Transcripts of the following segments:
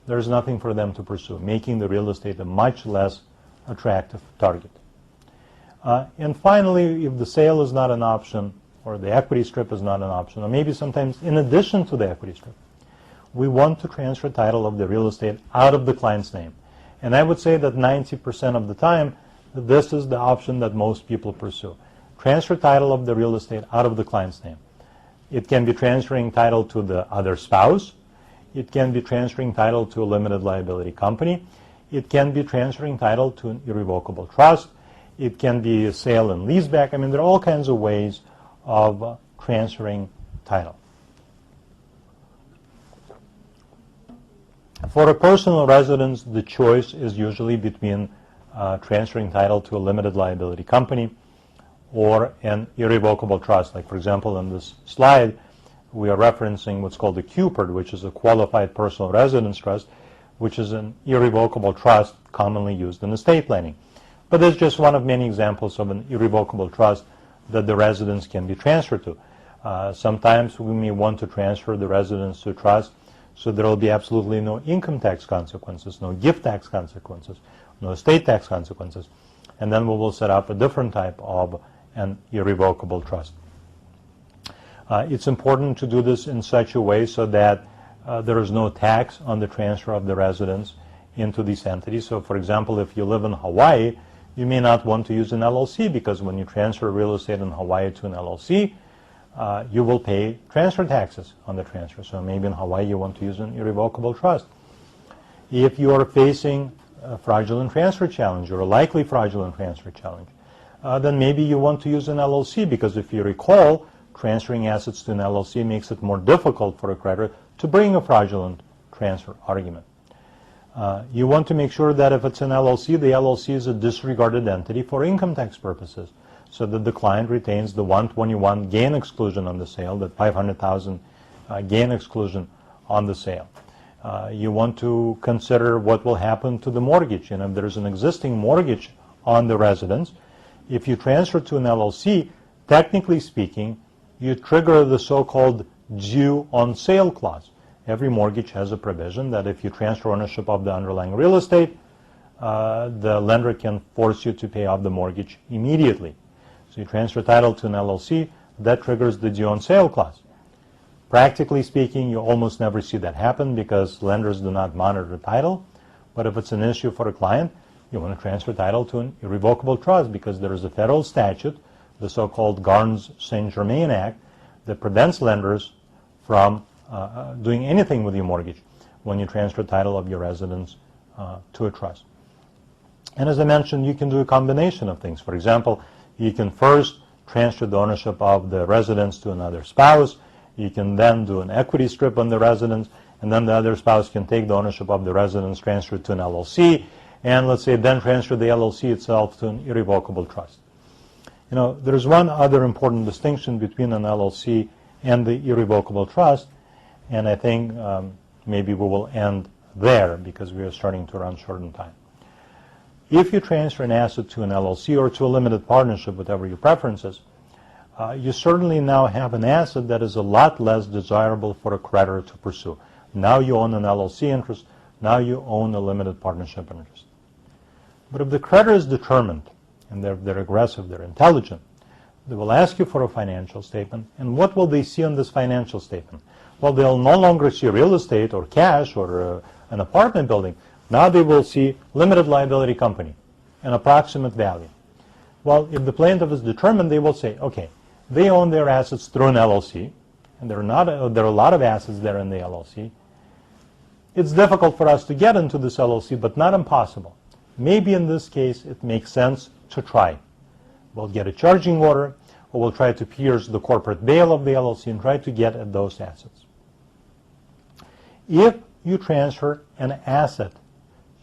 there's nothing for them to pursue, making the real estate a much less attractive target. And finally, if the sale is not an option, or the equity strip is not an option, or maybe sometimes in addition to the equity strip, we want to transfer title of the real estate out of the client's name. And I would say that 90% of the time, this is the option that most people pursue. Transfer title of the real estate out of the client's name. It can be transferring title to the other spouse. It can be transferring title to a limited liability company. It can be transferring title to an irrevocable trust. It can be a sale and leaseback. I mean, there are all kinds of ways of transferring title. For a personal residence, the choice is usually between transferring title to a limited liability company or an irrevocable trust. Like, for example, in this slide, we are referencing what's called a QPERD, which is a qualified personal residence trust, which is an irrevocable trust commonly used in estate planning. But there's just one of many examples of an irrevocable trust that the residence can be transferred to. Sometimes we may want to transfer the residence to a trust so there will be absolutely no income tax consequences, no gift tax consequences, no estate tax consequences. And then we will set up a different type of an irrevocable trust. It's important to do this in such a way so that there is no tax on the transfer of the residence into these entities. So, for example, if you live in Hawaii, you may not want to use an LLC, because when you transfer real estate in Hawaii to an LLC, you will pay transfer taxes on the transfer. So maybe in Hawaii you want to use an irrevocable trust. If you are facing a fraudulent transfer challenge or a likely fraudulent transfer challenge, then maybe you want to use an LLC, because if you recall, transferring assets to an LLC makes it more difficult for a creditor to bring a fraudulent transfer argument. You want to make sure that if it's an LLC, the LLC is a disregarded entity for income tax purposes, so that the client retains the 121 gain exclusion on the sale, that $500,000 gain exclusion on the sale. You want to consider what will happen to the mortgage. And if there's an existing mortgage on the residence, if you transfer to an LLC, technically speaking, you trigger the so-called due on sale clause. Every mortgage has a provision that if you transfer ownership of the underlying real estate, the lender can force you to pay off the mortgage immediately. So you transfer title to an LLC, that triggers the due on sale clause. Practically speaking, you almost never see that happen because lenders do not monitor title. But if it's an issue for a client, you want to transfer title to an irrevocable trust, because there is a federal statute, the so-called Garnes-Saint Germain Act, that prevents lenders from doing anything with your mortgage when you transfer title of your residence to a trust. And as I mentioned, you can do a combination of things. For example, you can first transfer the ownership of the residence to another spouse. You can then do an equity strip on the residence, and then the other spouse can take the ownership of the residence, transfer it to an LLC, and let's say then transfer the LLC itself to an irrevocable trust. You know, there's one other important distinction between an LLC and the irrevocable trust, and I think maybe we will end there because we are starting to run short on time. If you transfer an asset to an LLC or to a limited partnership, whatever your preference is, you certainly now have an asset that is a lot less desirable for a creditor to pursue. Now you own an LLC interest, now you own a limited partnership interest. But if the creditor is determined, and they're aggressive, they're intelligent, they will ask you for a financial statement, and what will they see on this financial statement? Well, they'll no longer see real estate or cash or an apartment building. Now they will see limited liability company, an approximate value. Well, if the plaintiff is determined, they will say, okay, they own their assets through an LLC, and there are a lot of assets there in the LLC. It's difficult for us to get into this LLC, but not impossible. Maybe in this case, it makes sense to try. We'll get a charging order, or we'll try to pierce the corporate veil of the LLC and try to get at those assets. If you transfer an asset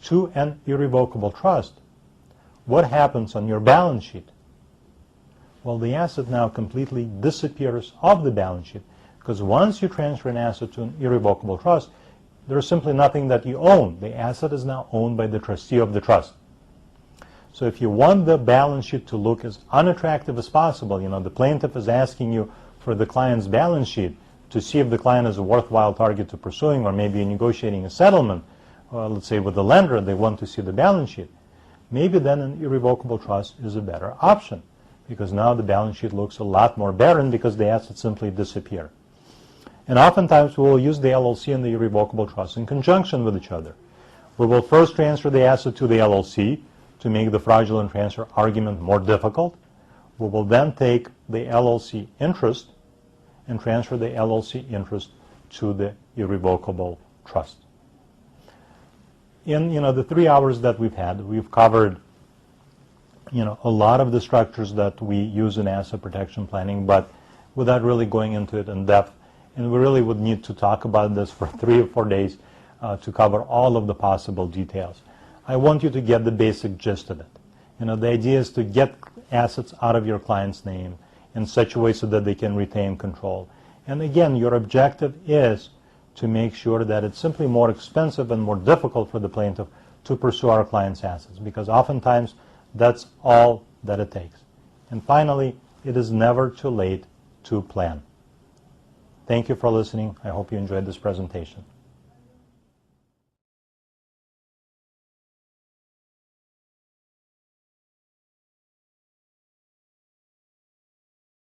to an irrevocable trust, what happens on your balance sheet? Well, the asset now completely disappears off the balance sheet, because once you transfer an asset to an irrevocable trust, there is simply nothing that you own. The asset is now owned by the trustee of the trust. So if you want the balance sheet to look as unattractive as possible, you know, the plaintiff is asking you for the client's balance sheet to see if the client is a worthwhile target to pursuing, or maybe negotiating a settlement let's say with the lender, they want to see the balance sheet, maybe then an irrevocable trust is a better option, because now the balance sheet looks a lot more barren because the assets simply disappear. And oftentimes we will use the LLC and the irrevocable trust in conjunction with each other. We will first transfer the asset to the LLC to make the fraudulent transfer argument more difficult. We will then take the LLC interest and transfer the LLC interest to the irrevocable trust. In the 3 hours that we've had, we've covered a lot of the structures that we use in asset protection planning, but without really going into it in depth. And we really would need to talk about this for 3 or 4 days to cover all of the possible details. I want you to get the basic gist of it. The idea is to get assets out of your client's name in such a way so that they can retain control. And again, your objective is to make sure that it's simply more expensive and more difficult for the plaintiff to pursue our client's assets, because oftentimes that's all that it takes. And finally, it is never too late to plan. Thank you for listening. I hope you enjoyed this presentation.